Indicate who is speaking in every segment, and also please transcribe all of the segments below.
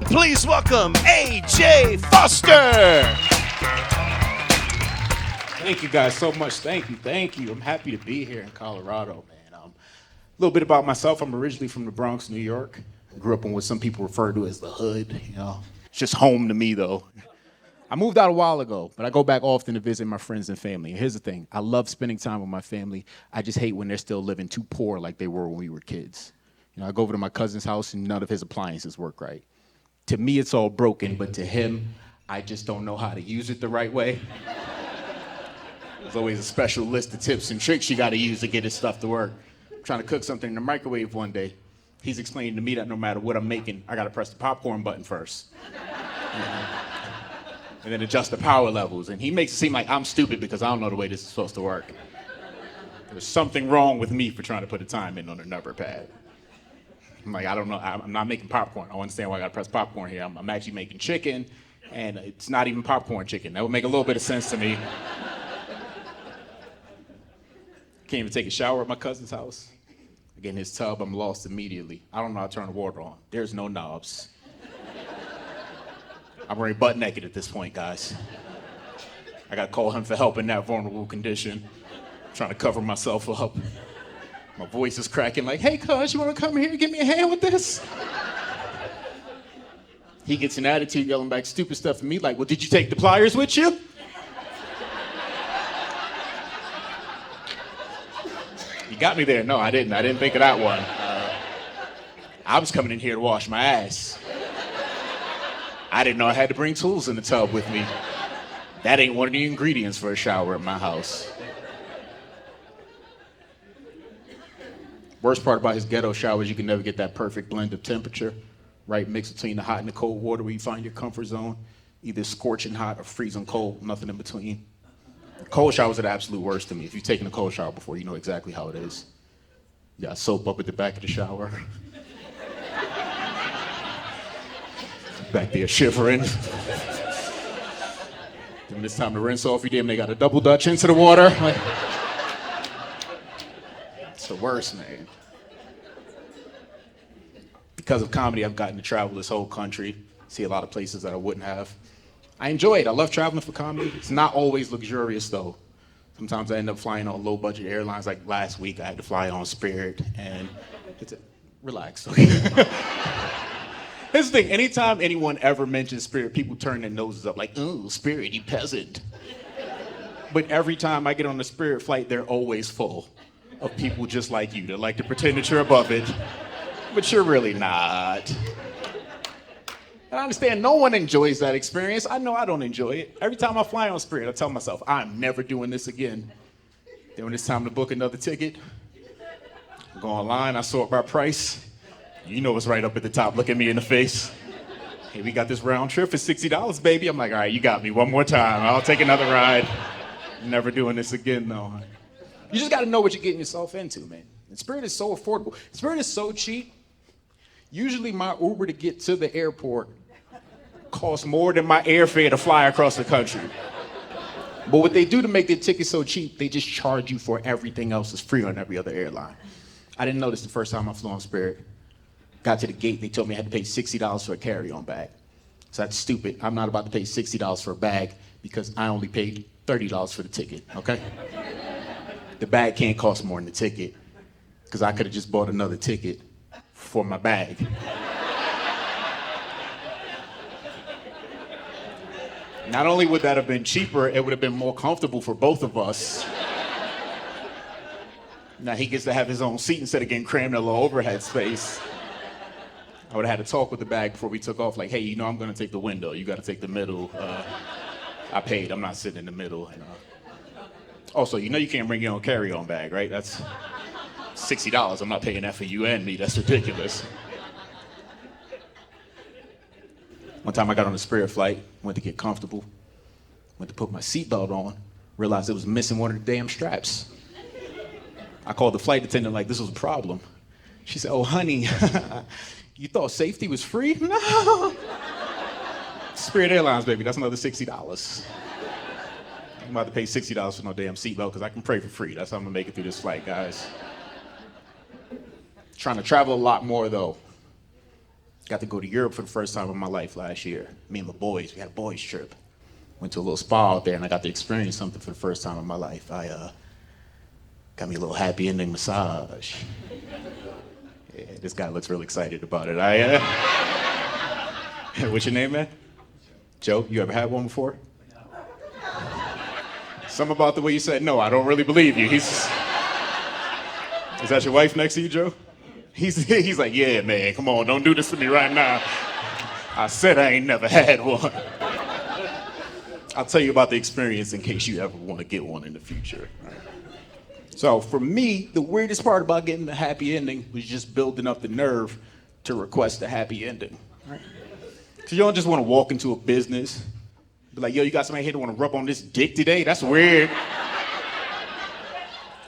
Speaker 1: Please welcome AJ Foster.
Speaker 2: Thank you guys so much. Thank you. I'm happy to be here in Colorado, man. A little bit about myself. I'm originally from the Bronx, New York. Grew up in what some people refer to as the hood, It's just home to me, though. I moved out a while ago, but I go back often to visit my friends and family. And here's the thing. I love spending time with my family. I just hate when they're still living too poor like they were when we were kids. I go over to my cousin's house and none of his appliances work right. To me, it's all broken, but to him, I just don't know how to use it the right way. There's always a special list of tips and tricks you gotta use to get his stuff to work. I'm trying to cook something in the microwave one day. He's explaining to me that no matter what I'm making, I gotta press the popcorn button first. And then adjust the power levels. And he makes it seem like I'm stupid because I don't know the way this is supposed to work. There's something wrong with me for trying to put a time in on a number pad. I'm like, I don't know, I'm not making popcorn. I don't understand why I gotta press popcorn here. I'm actually making chicken, and it's not even popcorn chicken. That would make a little bit of sense to me. Can't even take a shower at my cousin's house. I get in his tub, I'm lost immediately. I don't know how to turn the water on. There's no knobs. I'm already butt naked at this point, guys. I gotta call him for help in that vulnerable condition. I'm trying to cover myself up. My voice is cracking like, hey, cuz, you wanna come here and give me a hand with this? He gets an attitude yelling back stupid stuff to me like, well, did you take the pliers with you? You got me there. No, I didn't. I didn't think of that one. I was coming in here to wash my ass. I didn't know I had to bring tools in the tub with me. That ain't one of the ingredients for a shower at my house. Worst part about his ghetto shower is you can never get that perfect blend of temperature, right mix between the hot and the cold water where you find your comfort zone, either scorching hot or freezing cold, nothing in between. Cold showers are the absolute worst to me. If you've taken a cold shower before, you know exactly how it is. You got soap up at the back of the shower. Back there shivering. Then it's time to rinse off your damn, they got a double dutch into the water. Like, it's the worst, man. Because of comedy, I've gotten to travel this whole country, see a lot of places that I wouldn't have. I enjoy it. I love traveling for comedy. It's not always luxurious, though. Sometimes I end up flying on low-budget airlines. Like last week, I had to fly on Spirit, and relax. Okay? Here's the thing. Anytime anyone ever mentions Spirit, people turn their noses up like, ooh, Spirit, you peasant. But every time I get on a Spirit flight, they're always full of people just like you that like to pretend that you're above it, but you're really not. And I understand no one enjoys that experience. I know I don't enjoy it. Every time I fly on Spirit, I tell myself, I'm never doing this again. Then when it's time to book another ticket, I go online, I sort by price. You know it's right up at the top. Look at me in the face. Hey, we got this round trip for $60, baby. I'm like, all right, you got me one more time. I'll take another ride. Never doing this again, though. You just got to know what you're getting yourself into, man. And Spirit is so affordable. Spirit is so cheap. Usually my Uber to get to the airport costs more than my airfare to fly across the country. But what they do to make their tickets so cheap, they just charge you for everything else that's free on every other airline. I didn't know this the first time I flew on Spirit. Got to the gate, they told me I had to pay $60 for a carry-on bag. So that's stupid. I'm not about to pay $60 for a bag because I only paid $30 for the ticket, okay? The bag can't cost more than the ticket because I could have just bought another ticket for my bag. Not only would that have been cheaper, it would have been more comfortable for both of us. Now he gets to have his own seat instead of getting crammed in a little overhead space. I would have had to talk with the bag before we took off, like, hey, you know I'm gonna take the window, you gotta take the middle. I paid, I'm not sitting in the middle. Also, you know you can't bring your own carry-on bag, right? That's $60, I'm not paying that for you and me, that's ridiculous. One time I got on a Spirit flight, went to get comfortable, went to put my seatbelt on, realized it was missing one of the damn straps. I called the flight attendant like this was a problem. She said, oh, honey, you thought safety was free? No. Spirit Airlines, baby, that's another $60. I'm about to pay $60 for no damn seatbelt because I can pray for free. That's how I'm gonna make it through this flight, guys. Trying to travel a lot more, though. Got to go to Europe for the first time in my life last year. Me and my boys, we had a boys trip. Went to a little spa out there and I got to experience something for the first time in my life. I got me a little happy ending massage. Yeah, this guy looks really excited about it. What's your name, man? Joe, you ever had one before? No. Something about the way you said no, I don't really believe you. Is that your wife next to you, Joe? He's like, yeah, man, come on, don't do this to me right now. I said I ain't never had one. I'll tell you about the experience in case you ever want to get one in the future. Right? So for me, the weirdest part about getting the happy ending was just building up the nerve to request a happy ending. Right? Because you don't just want to walk into a business, be like, yo, you got somebody here that want to rub on this dick today? That's weird.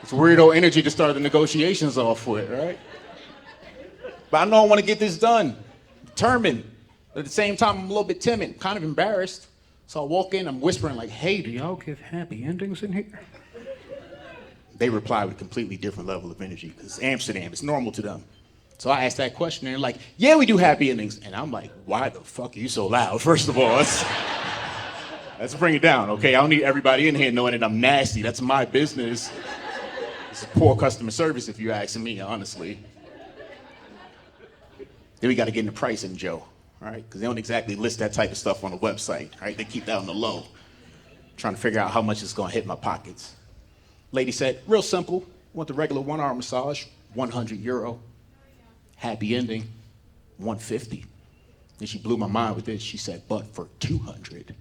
Speaker 2: It's weirdo energy to start the negotiations off with, right? But I know I want to get this done, determined. But at the same time, I'm a little bit timid, kind of embarrassed. So I walk in, I'm whispering like, hey, do y'all give happy endings in here? They reply with a completely different level of energy because Amsterdam, it's normal to them. So I asked that question and they're like, yeah, we do happy endings. And I'm like, why the fuck are you so loud? First of all, let's bring it down, okay? I don't need everybody in here knowing that I'm nasty. That's my business. It's poor customer service if you're asking me, honestly. Then we got to get into pricing, Joe. All right, because they don't exactly list that type of stuff on the website, all right? They keep that on the low. Trying to figure out how much it's gonna hit my pockets. Lady said, real simple, want the regular 1-hour massage, €100. Happy ending, 150. Then she blew my mind with this, she said, but for 200.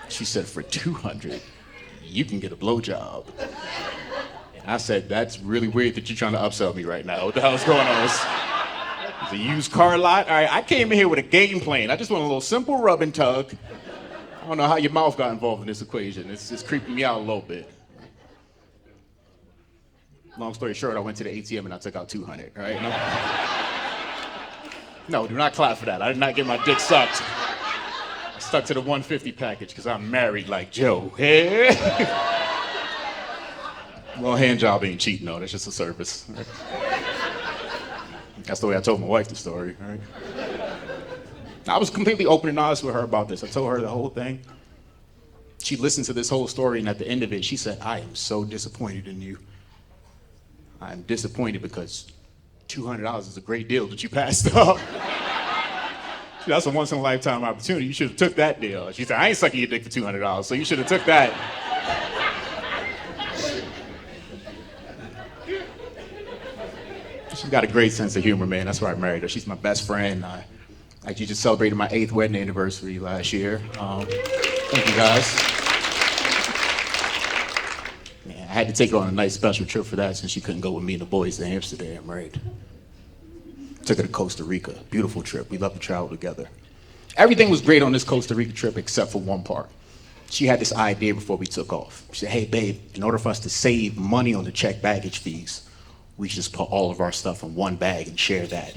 Speaker 2: She said, for 200, you can get a blowjob. I said, that's really weird that you're trying to upsell me right now. What the hell's going on? It's a used car lot? All right, I came in here with a game plan. I just want a little simple rub and tug. I don't know how your mouth got involved in this equation. It's creeping me out a little bit. Long story short, I went to the ATM and I took out 200, all right? No, do not clap for that. I did not get my dick sucked. I stuck to the 150 package because I'm married like Joe. Hey? Well, hand job ain't cheating, though. That's just a service. Right? That's the way I told my wife the story. Right? I was completely open and honest with her about this. I told her the whole thing. She listened to this whole story, and at the end of it, she said, I am so disappointed in you. I'm disappointed because $200 is a great deal that you passed up. That's a once-in-a-lifetime opportunity. You should have took that deal. She said, I ain't sucking your dick for $200, so you should have took that. She's got a great sense of humor, man. That's why I married her. She's my best friend. I actually just celebrated my 8th wedding anniversary last year. Thank you, guys. Yeah, I had to take her on a nice special trip for that since she couldn't go with me and the boys to Amsterdam, right? Took her to Costa Rica. Beautiful trip. We love to travel together. Everything was great on this Costa Rica trip except for one part. She had this idea before we took off. She said, hey, babe, in order for us to save money on the checked baggage fees, we should just put all of our stuff in one bag and share that.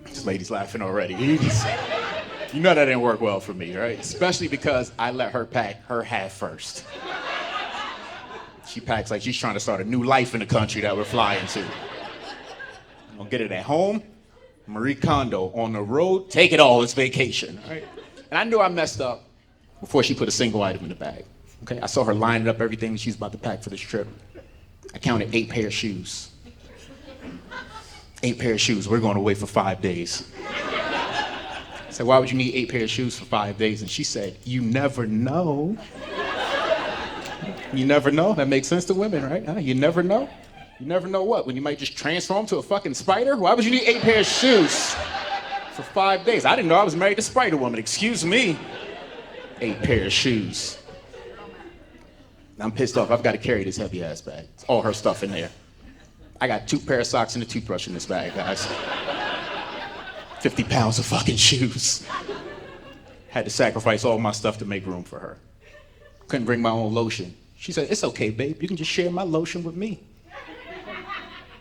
Speaker 2: This lady's laughing already. You know that didn't work well for me, right? Especially because I let her pack her half first. She packs like she's trying to start a new life in the country that we're flying to. I'll get it at home, Marie Kondo, on the road, take it all, it's vacation, right? And I knew I messed up before she put a single item in the bag, okay? I saw her lining up everything she was about to pack for this trip. I counted 8 pair of shoes. 8 pair of shoes. We're going away for 5 days. I said, why would you need 8 pair of shoes for 5 days? And she said, you never know. You never know. That makes sense to women, right? Huh? You never know. You never know what? When you might just transform to a fucking spider? Why would you need 8 pair of shoes for 5 days? I didn't know I was married to Spider Woman. Excuse me. 8 pair of shoes. I'm pissed off. I've got to carry this heavy ass bag. It's all her stuff in there. I got 2 pair of socks and a toothbrush in this bag, guys. 50 pounds of fucking shoes. Had to sacrifice all my stuff to make room for her. Couldn't bring my own lotion. She said, it's okay, babe. You can just share my lotion with me.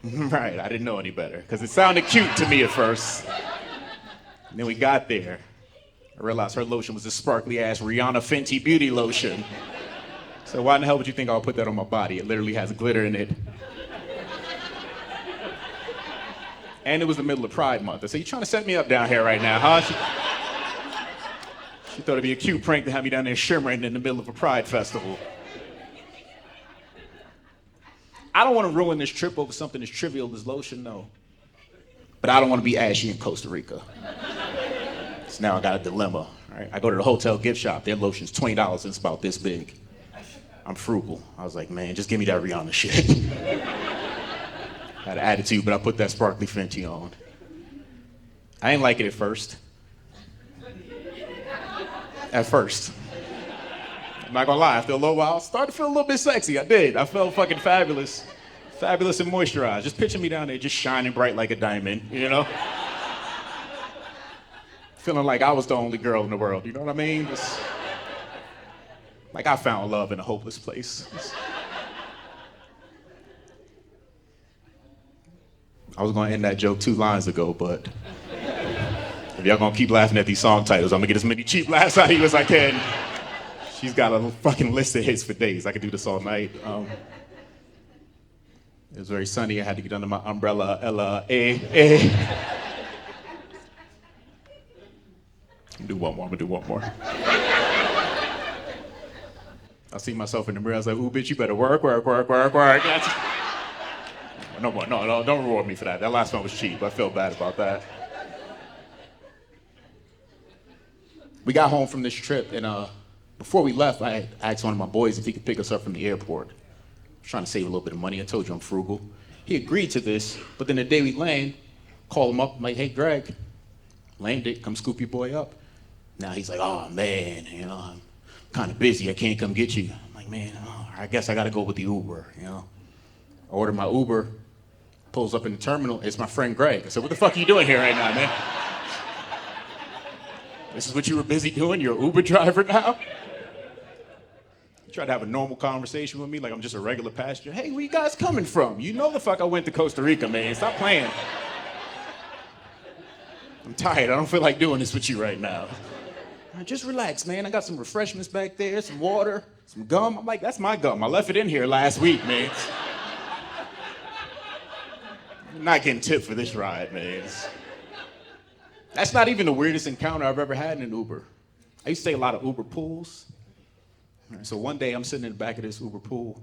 Speaker 2: Right, I didn't know any better because it sounded cute to me at first. And then we got there. I realized her lotion was a sparkly ass Rihanna Fenty Beauty lotion. So why in the hell would you think I'll put that on my body? It literally has glitter in it. And it was the middle of Pride Month. I said, you trying to set me up down here right now, huh? She thought it'd be a cute prank to have me down there shimmering in the middle of a Pride festival. I don't want to ruin this trip over something as trivial as lotion, no. But I don't want to be ashy in Costa Rica. So now I got a dilemma, right? I go to the hotel gift shop. Their lotion's $20 and it's about this big. I'm frugal. I was like, man, just give me that Rihanna shit. I had an attitude, but I put that sparkly Fenty on. I didn't like it at first. I'm not gonna lie, after a little while, I started to feel a little bit sexy. I did. I felt fucking fabulous. Fabulous and moisturized. Just picture me down there just shining bright like a diamond, you know? Feeling like I was the only girl in the world, you know what I mean? Like I found love in a hopeless place. I was gonna end that joke 2 lines ago, but if y'all gonna keep laughing at these song titles, I'm gonna get as many cheap laughs out of you as I can. She's got a fucking list of hits for days. I could do this all night. It was very sunny. I had to get under my umbrella. Do one more. I'm gonna do one more. I see myself in the mirror. I was like, ooh, bitch, you better work. No more. No, don't reward me for that. That last one was cheap. I felt bad about that. We got home from this trip, and before we left, I asked one of my boys if he could pick us up from the airport. I was trying to save a little bit of money. I told you I'm frugal. He agreed to this, but then the day we land, call him up. I'm like, hey, Greg, landed. Come scoop your boy up. Now he's like, oh, man, you know, I'm kind of busy. I can't come get you. I'm like, man, I guess I got to go with the Uber, you know. I ordered my Uber. Pulls up in the terminal. It's my friend Greg. I said, what the fuck are you doing here right now, man? This is what you were busy doing? You're an Uber driver now? You try to have a normal conversation with me like I'm just a regular passenger. Hey, where you guys coming from? You know the fuck I went to Costa Rica, man. Stop playing. I'm tired. I don't feel like doing this with you right now. Just relax, man. I got some refreshments back there, some water, some gum. I'm like, that's my gum. I left it in here last week, man. I'm not getting tipped for this ride, man. That's not even the weirdest encounter I've ever had in an Uber. I used to take a lot of Uber pools. So one day I'm sitting in the back of this Uber pool,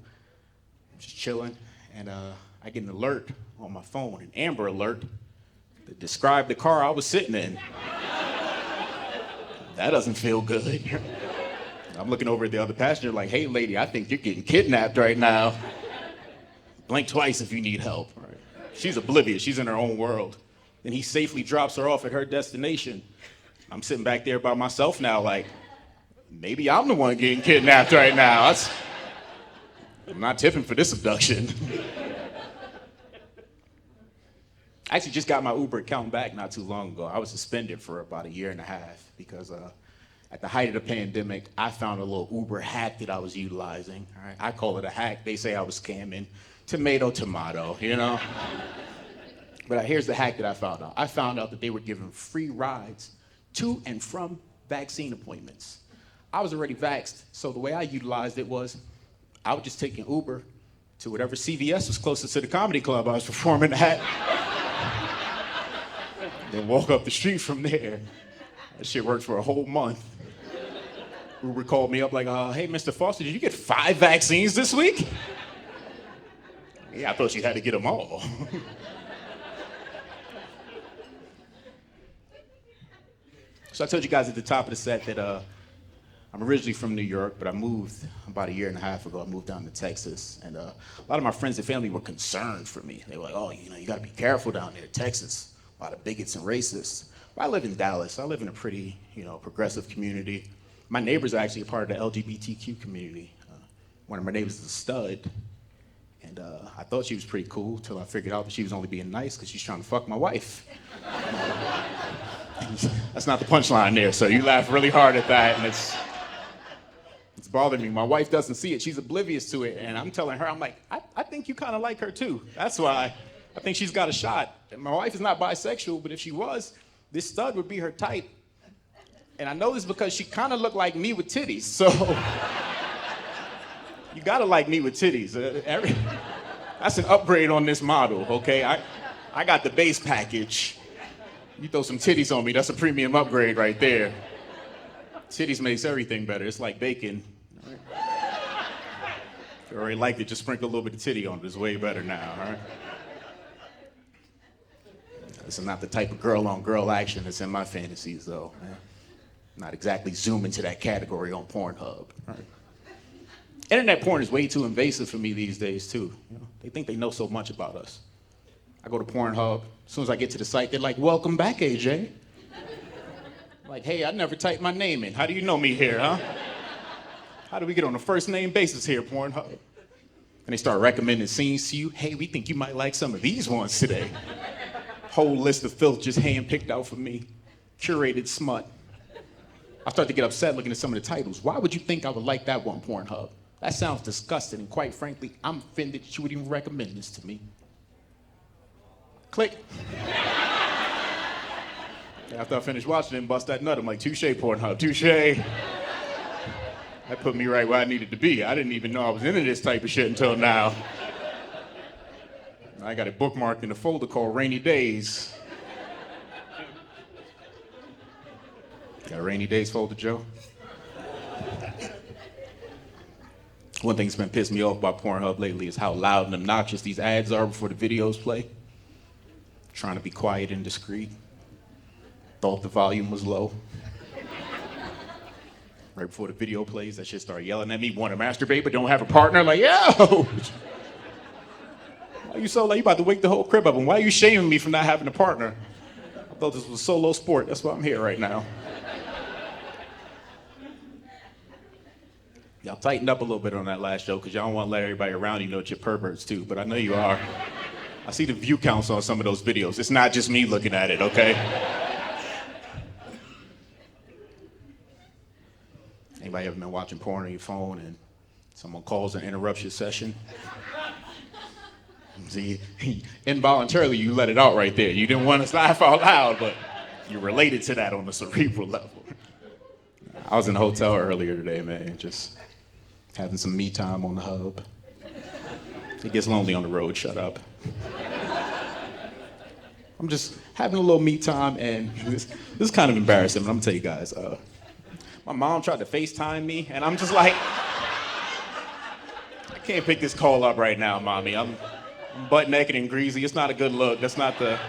Speaker 2: just chilling, and I get an alert on my phone, an Amber Alert, that described the car I was sitting in. That doesn't feel good. I'm looking over at the other passenger like, hey, lady, I think you're getting kidnapped right now. Blink twice if you need help. Right? She's oblivious. She's in her own world. Then he safely drops her off at her destination. I'm sitting back there by myself now like, maybe I'm the one getting kidnapped right now. I'm not tipping for this abduction. I actually just got my Uber account back not too long ago. I was suspended for about 1.5 years because at the height of the pandemic, I found a little Uber hack that I was utilizing. All right? I call it a hack. They say I was scamming. Tomato, you know? But here's the hack that I found out. I found out that they were giving free rides to and from vaccine appointments. I was already vaxxed, so the way I utilized it was I would just take an Uber to whatever CVS was closest to the comedy club I was performing at. Then walk up the street from there. That shit worked for a whole month. Uber called me up like, hey, Mr. Foster, did you get 5 vaccines this week? Yeah, I thought you had to get them all. So I told you guys at the top of the set that I'm originally from New York, but I moved about 1.5 years ago. I moved down to Texas, and a lot of my friends and family were concerned for me. They were like, oh, you got to be careful down there, Texas. A lot of bigots and racists. But I live in Dallas. I live in a pretty, progressive community. My neighbor's are actually a part of the LGBTQ community. One of my neighbors is a stud, and I thought she was pretty cool until I figured out that she was only being nice because she's trying to fuck my wife. That's not the punchline there, so you laugh really hard at that, and it's bothering me. My wife doesn't see it. She's oblivious to it, and I'm telling her, I'm like, I think you kind of like her too. That's why I think she's got a shot. And my wife is not bisexual, but if she was, this stud would be her type. And I know this because she kind of looked like me with titties, so You gotta like me with titties. That's an upgrade on this model, okay? I got the base package. You throw some titties on me, that's a premium upgrade right there. Titties makes everything better. It's like bacon. Right? If you already liked it, just sprinkle a little bit of titty on it. It's way better now, all right? This is not the type of girl-on-girl action that's in my fantasies, though. Man. Not exactly zoom into that category on Pornhub. Right? Internet porn is way too invasive for me these days, too. You know, they think they know so much about us. I go to Pornhub. As soon as I get to the site, they're like, "Welcome back, AJ." Like, "Hey, I never typed my name in. How do you know me here, huh? How do we get on a first name basis here, Pornhub?" And they start recommending scenes to you. "Hey, we think you might like some of these ones today." Whole list of filth just hand-picked out for me. Curated smut. I start to get upset looking at some of the titles. Why would you think I would like that one, Pornhub? That sounds disgusting, and quite frankly, I'm offended that you would even recommend this to me. Click. After I finished watching it and bust that nut, I'm like, "Touche, Pornhub, touche." That put me right where I needed to be. I didn't even know I was into this type of shit until now. I got it bookmarked in a folder called Rainy Days. Got a Rainy Days folder, Joe? One thing that's been pissing me off about Pornhub lately is how loud and obnoxious these ads are before the videos play. Trying to be quiet and discreet. Thought the volume was low. Right before the video plays, that shit started yelling at me, "Want to masturbate but don't have a partner?" Like, yo! Why you so like you about to wake the whole crib up, and why are you shaming me for not having a partner? I thought this was a solo sport. That's why I'm here right now. Y'all tightened up a little bit on that last show because y'all don't want to let everybody around you know that you're perverts too, but I know you are. I see the view counts on some of those videos. It's not just me looking at it, okay? Anybody ever been watching porn on your phone and someone calls and interrupts your session? See, involuntarily you let it out right there. You didn't want to laugh out loud, but you related to that on the cerebral level. I was in a hotel earlier today, man, just having some me time on the hub. It gets lonely on the road, shut up. I'm just having a little me time, and this is kind of embarrassing, but I'm gonna tell you guys, my mom tried to FaceTime me, and I'm just like, I can't pick this call up right now, mommy. I'm butt naked and greasy. It's not a good look. That's not the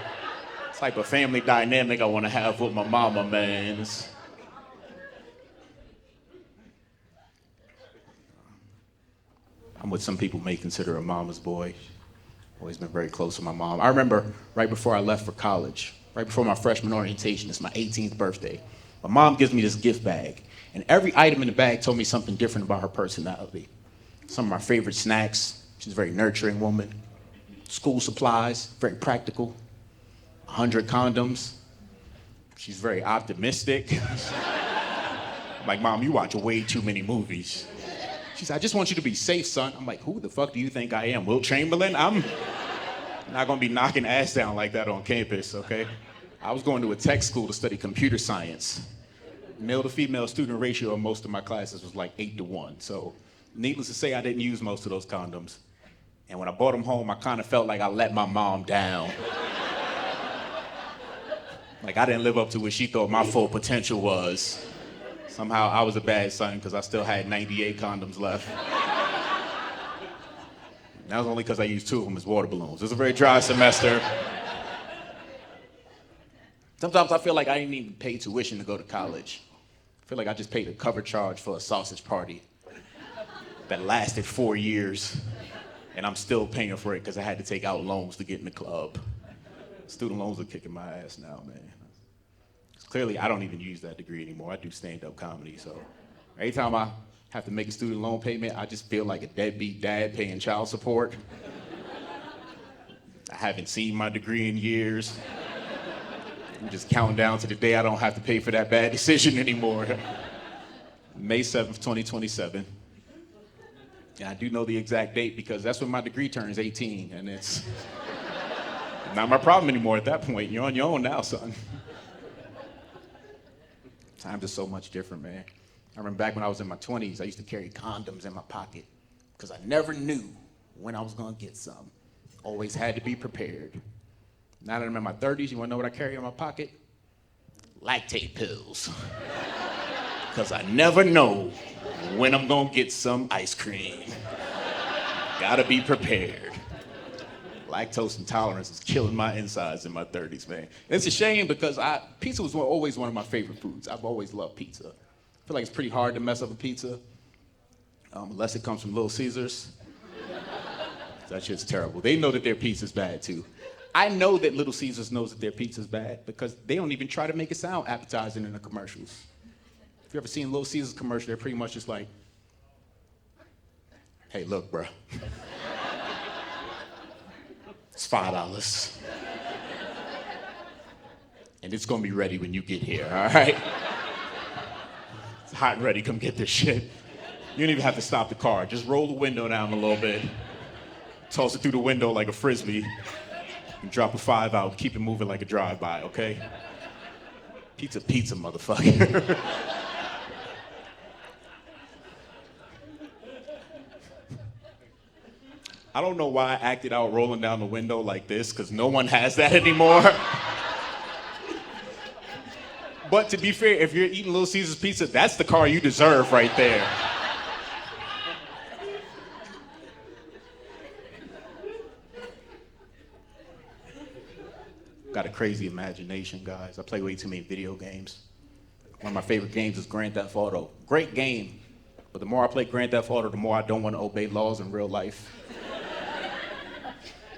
Speaker 2: type of family dynamic I want to have with my mama, man. I'm what some people may consider a mama's boy. Always been very close to my mom. I remember right before I left for college, right before my freshman orientation, it's my 18th birthday. My mom gives me this gift bag, and every item in the bag told me something different about her personality. Some of my favorite snacks. She's a very nurturing woman. School supplies, very practical. 100 condoms. She's very optimistic. I'm like, "Mom, you watch way too many movies." She said, "I just want you to be safe, son." I'm like, "Who the fuck do you think I am, Wilt Chamberlain? I'm not gonna be knocking ass down like that on campus, okay? I was going to a tech school to study computer science. Male to female student ratio in most of my classes was like 8-1. So needless to say, I didn't use most of those condoms. And when I brought them home, I kind of felt like I let my mom down. Like I didn't live up to what she thought my full potential was. Somehow I was a bad son because I still had 98 condoms left. That was only because I used 2 of them as water balloons. It was a very dry semester. Sometimes I feel like I didn't even pay tuition to go to college. I feel like I just paid a cover charge for a sausage party that lasted 4 years. And I'm still paying for it because I had to take out loans to get in the club. Student loans are kicking my ass now, man. Clearly, I don't even use that degree anymore. I do stand-up comedy, so every time I have to make a student loan payment, I just feel like a deadbeat dad paying child support. I haven't seen my degree in years. I'm just counting down to the day I don't have to pay for that bad decision anymore. May 7th, 2027. And I do know the exact date because that's when my degree turns 18, and it's not my problem anymore at that point. You're on your own now, son. Times are so much different, man. I remember back when I was in my 20s, I used to carry condoms in my pocket. because I never knew when I was gonna get some. Always had to be prepared. Now that I'm in my 30s, you wanna know what I carry in my pocket? Lactate pills. Because I never know when I'm gonna get some ice cream. Gotta be prepared. Lactose intolerance is killing my insides in my 30s, man. It's a shame because pizza was always one of my favorite foods. I've always loved pizza. I feel like it's pretty hard to mess up a pizza, unless it comes from Little Caesars. That shit's terrible. They know that their pizza's bad too. I know that Little Caesars knows that their pizza's bad because they don't even try to make it sound appetizing in the commercials. If you ever seen Little Caesars commercial, they're pretty much just like, hey, look, bruh. It's $5. And it's gonna be ready when you get here, all right? It's hot and ready, come get this shit. You don't even have to stop the car. Just roll the window down a little bit. Toss it through the window like a Frisbee. And drop a 5 out, keep it moving like a drive-by, okay? Pizza, motherfucker. I don't know why I acted out rolling down the window like this, because no one has that anymore. But to be fair, if you're eating Little Caesars pizza, that's the car you deserve right there. Got a crazy imagination, guys. I play way too many video games. One of my favorite games is Grand Theft Auto. Great game, but the more I play Grand Theft Auto, the more I don't want to obey laws in real life.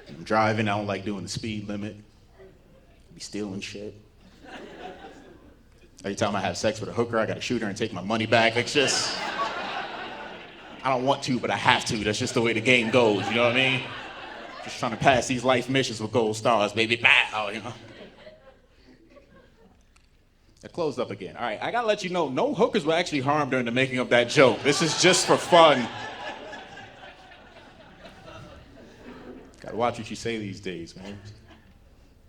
Speaker 2: I'm driving, I don't like doing the speed limit. Be stealing shit. Every time I have sex with a hooker, I gotta shoot her and take my money back. It's just, I don't want to, but I have to. That's just the way the game goes, you know what I mean? Just trying to pass these life missions with gold stars, baby. Bow, you know. It closed up again. All right, I gotta let you know, no hookers were actually harmed during the making of that joke. This is just for fun. Gotta watch what you say these days, man.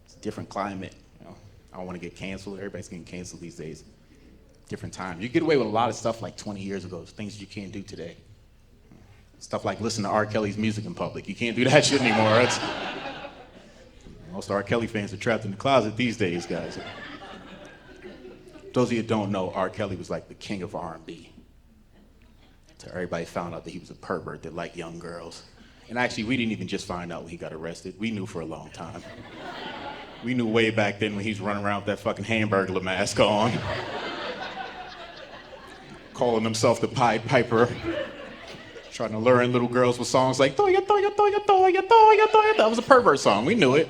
Speaker 2: It's a different climate. You know, I don't want to get canceled. Everybody's getting canceled these days. Different time. You get away with a lot of stuff like 20 years ago, things you can't do today. Stuff like listen to R. Kelly's music in public. You can't do that shit anymore. Most R. Kelly fans are trapped in the closet these days, guys. Those of you who don't know, R. Kelly was like the king of R&B. Until everybody found out that he was a pervert that liked young girls. And actually, we didn't even just find out when he got arrested. We knew for a long time. We knew way back then when he was running around with that fucking Hamburglar mask on. Calling himself the Pied Piper. Trying to lure in little girls with songs like Toya, Toya, Toya, Toya, Toya, Toya. That was a pervert song. We knew it.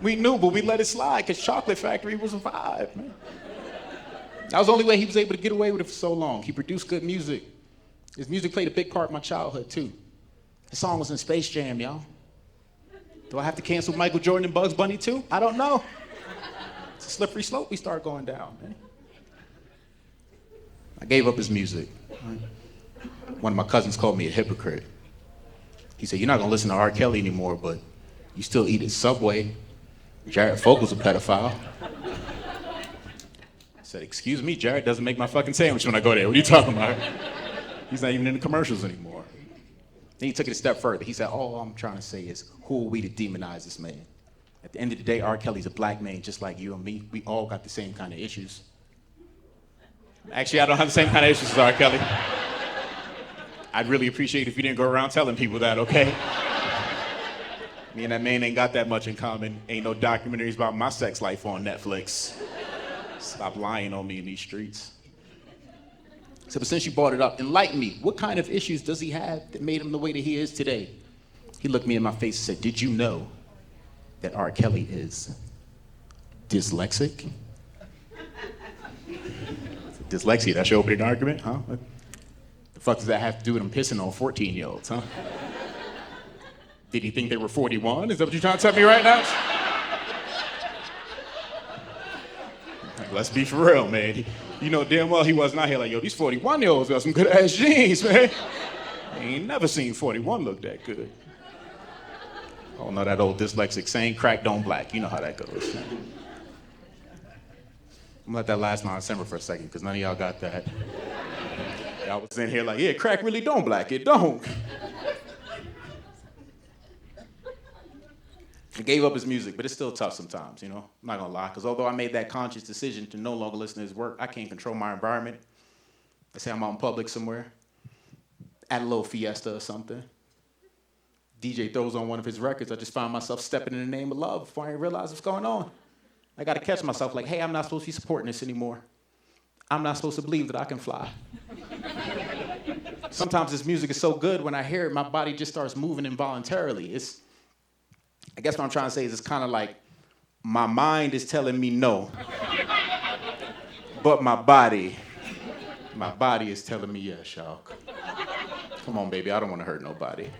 Speaker 2: We knew, but we let it slide because Chocolate Factory was a vibe, man. That was the only way he was able to get away with it for so long. He produced good music. His music played a big part in my childhood, too. His song was in Space Jam, y'all. Do I have to cancel Michael Jordan and Bugs Bunny, too? I don't know. It's a slippery slope we start going down, man. I gave up his music. One of my cousins called me a hypocrite. He said, you're not gonna listen to R. Kelly anymore, but you still eat at Subway. Jared Fogel's a pedophile. I said, excuse me, Jared doesn't make my fucking sandwich when I go there. What are you talking about? He's not even in the commercials anymore. Then he took it a step further. He said, all I'm trying to say is, who are we to demonize this man? At the end of the day, R. Kelly's a black man just like you and me. We all got the same kind of issues. Actually, I don't have the same kind of issues as R. Kelly. I'd really appreciate if you didn't go around telling people that, okay? Me and that man ain't got that much in common. Ain't no documentaries about my sex life on Netflix. Stop lying on me in these streets. So, but since you brought it up, enlighten me. What kind of issues does he have that made him the way that he is today? He looked me in my face and said, did you know that R. Kelly is dyslexic? Dyslexia, that's your opening argument, huh? The fuck does that have to do with him pissing on 14-year-olds, huh? Did he think they were 41? Is that what you're trying to tell me right now? Let's be for real, man. You know damn well he wasn't out here like, yo, these 41-year-olds got some good-ass genes, man. I ain't never seen 41 look that good. Oh, no, that old dyslexic saying, crack don't black. You know how that goes. I'm gonna let that last December for a second, because none of y'all got that. I was in here like, yeah, crack really don't black, it don't. I gave up his music, but it's still tough sometimes, you know? I'm not gonna lie, because although I made that conscious decision to no longer listen to his work, I can't control my environment. Let's say I'm out in public somewhere, at a little fiesta or something. DJ throws on one of his records, I just find myself stepping in the name of love before I even realize what's going on. I gotta catch myself like, hey, I'm not supposed to be supporting this anymore. I'm not supposed to believe that I can fly. Sometimes this music is so good, when I hear it, my body just starts moving involuntarily. I guess what I'm trying to say is it's kind of like my mind is telling me no, but my body is telling me yes, Shark. Come on, baby, I don't want to hurt nobody.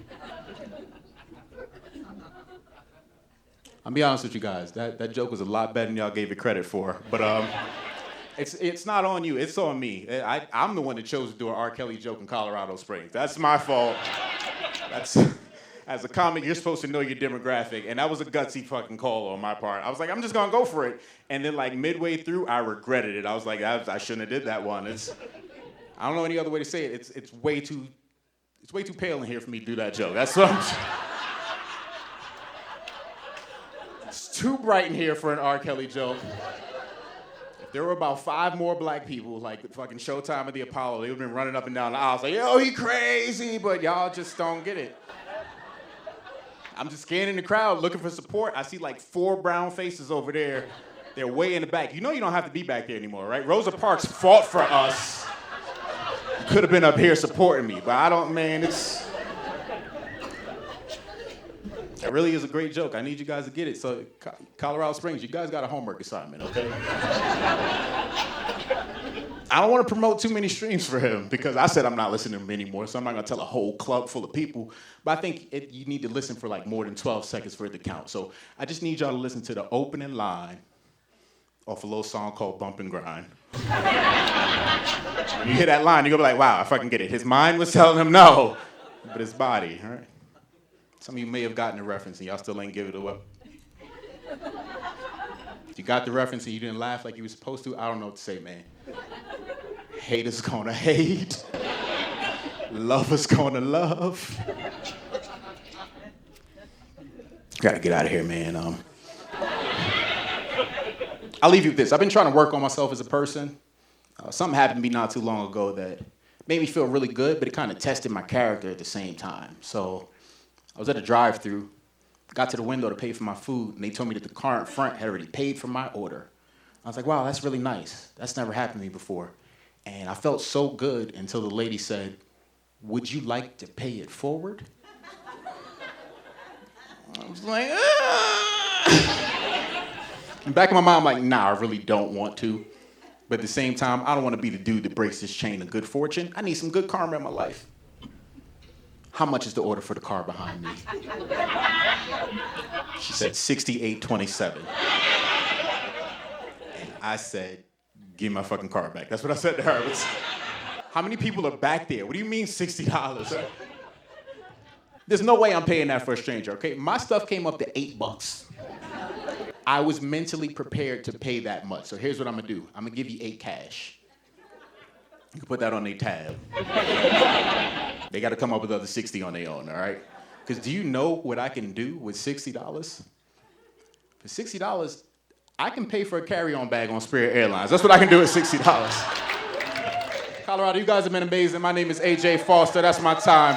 Speaker 2: I'll be honest with you guys, that joke was a lot better than y'all gave it credit for, but it's not on you, it's on me. I'm the one that chose to do an R. Kelly joke in Colorado Springs. That's my fault. As a comic, you're supposed to know your demographic, and that was a gutsy fucking call on my part. I was like, I'm just gonna go for it. And then like midway through, I regretted it. I was like, I shouldn't have did that one. I don't know any other way to say it. It's way too pale in here for me to do that joke. That's what I'm saying. It's too bright in here for an R. Kelly joke. If there were about 5 more black people, like the fucking Showtime at the Apollo, they would have been running up and down the aisles like, yo, he crazy, but y'all just don't get it. I'm just scanning the crowd, looking for support. I see like 4 brown faces over there. They're way in the back. You know you don't have to be back there anymore, right? Rosa Parks fought for us. You could have been up here supporting me, but I don't, man, it really is a great joke. I need you guys to get it. So, Colorado Springs, you guys got a homework assignment, okay? I don't want to promote too many streams for him because I said I'm not listening to him anymore, so I'm not going to tell a whole club full of people. But I think you need to listen for like more than 12 seconds for it to count. So I just need y'all to listen to the opening line off a little song called Bump and Grind. When you hear that line, you're going to be like, wow, I fucking get it. His mind was telling him no, but his body, all right? Some of you may have gotten the reference and y'all still ain't give it away. If you got the reference and you didn't laugh like you were supposed to, I don't know what to say, man. Haters gonna hate. Lovers gonna love. Gotta get out of here, man. I'll leave you with this. I've been trying to work on myself as a person. Something happened to me not too long ago that made me feel really good, but it kind of tested my character at the same time. So I was at a drive-thru, got to the window to pay for my food, and they told me that the car in front had already paid for my order. I was like, wow, that's really nice. That's never happened to me before. And I felt so good until the lady said, would you like to pay it forward? I was like, ah. In the back of my mind, I'm like, nah, I really don't want to. But at the same time, I don't want to be the dude that breaks this chain of good fortune. I need some good karma in my life. How much is the order for the car behind me? She said $68.27. And I said, give me my fucking car back. That's what I said to her. How many people are back there? What do you mean $60? There's no way I'm paying that for a stranger, okay? My stuff came up to $8. I was mentally prepared to pay that much. So here's what I'm gonna do. I'm gonna give you 8 cash. You can put that on their tab. They gotta come up with other 60 on their own, all right? Because do you know what I can do with $60? For $60, I can pay for a carry-on bag on Spirit Airlines. That's what I can do with $60. Colorado, you guys have been amazing. My name is AJ Foster. That's my time.